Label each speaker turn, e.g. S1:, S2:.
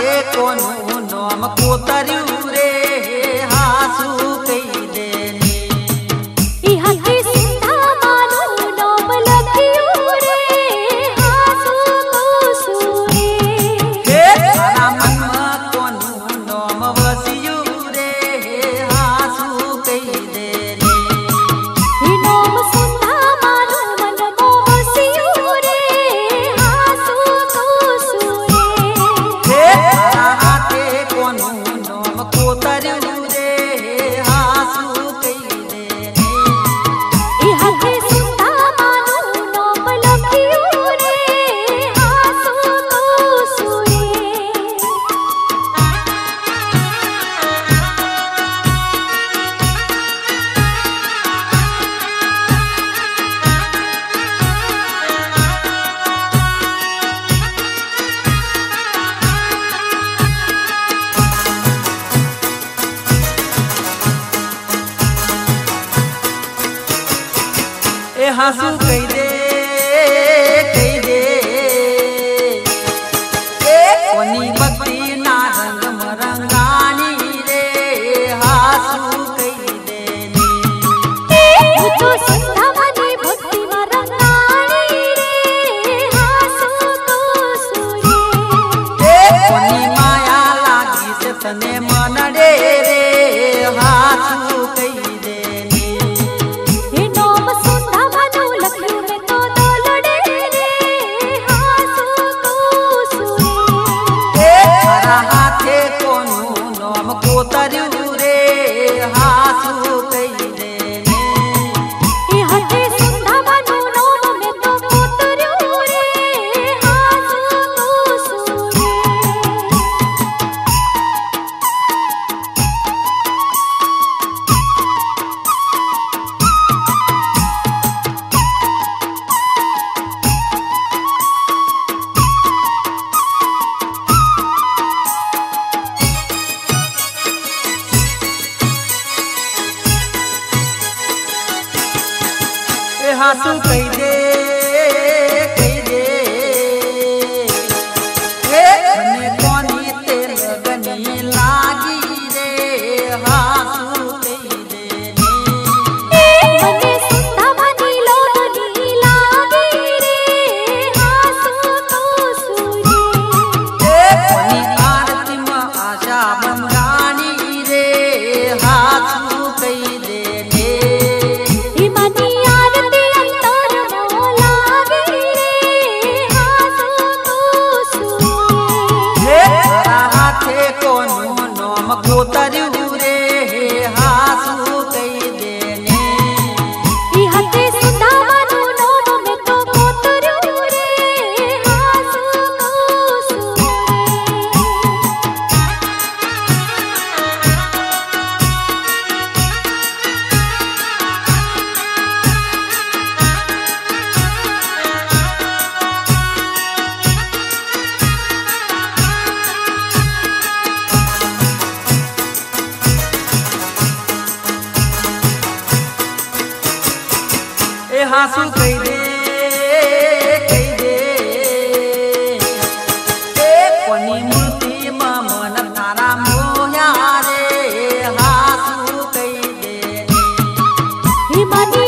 S1: हाथे कोनु नोम कोतर्यु रे हासु कई देनी
S2: ई हाथे सुधा मानु नोम लखियु रे हासु कोसुरे
S1: हे थारा मन में कोनु नोम वसियु रे हासु कई देनी
S2: ई नोम सुधा मानु मन मो वसियु रे हासु कोसुरे
S1: हे थारा हाथे कोनु नोम कोतर्यु रे हासु कई देनी
S2: ई हाथे सुधा मानु नोम लखियु रे हासु कोसुरे
S1: ए हासु कई दे ए कोनी भक्ति ना रंग मरंगानी रे हासु कई देनी
S2: तू तो सुधा मानी भक्ति मरंगाणी रे हासु कोसुरे
S1: ए कोनी माया लागी से तने मन रे हासु कई देनी
S2: हे नोम सुधा मानु लखियु में तो दोलड़े रे हासु कोसुरे
S1: ए थारा हाथे कोनु नोम कोतर्यु रे हासु कई देनी
S2: ई हाथे सुधा मानु नोम में तो कोतर्यु रे हासु कोसुरे
S1: ए हासु कई दे ए मने कोनी ते लगनी लागी रे हासु कई देनी
S2: मने सुधा मानी लोगनी लागी रे हासु कोसुरे
S1: ए कोनी आरती में आशा बमरानी रे हासु कई देनी
S2: ई मनी आरती अंतर मो लागी रे हासु कोसुरे
S1: हे थारा हाथे कोनु नोम कोतर्यु रे हासु कई देनी
S2: ई हाथे सुधा मानु नोम में तो कोतर्यु रे हासु कोसुरे
S1: ए हासु कई दे ए कोनी मूर्ति में मन थारा मोया रे हासु कई देनी
S2: ई मनी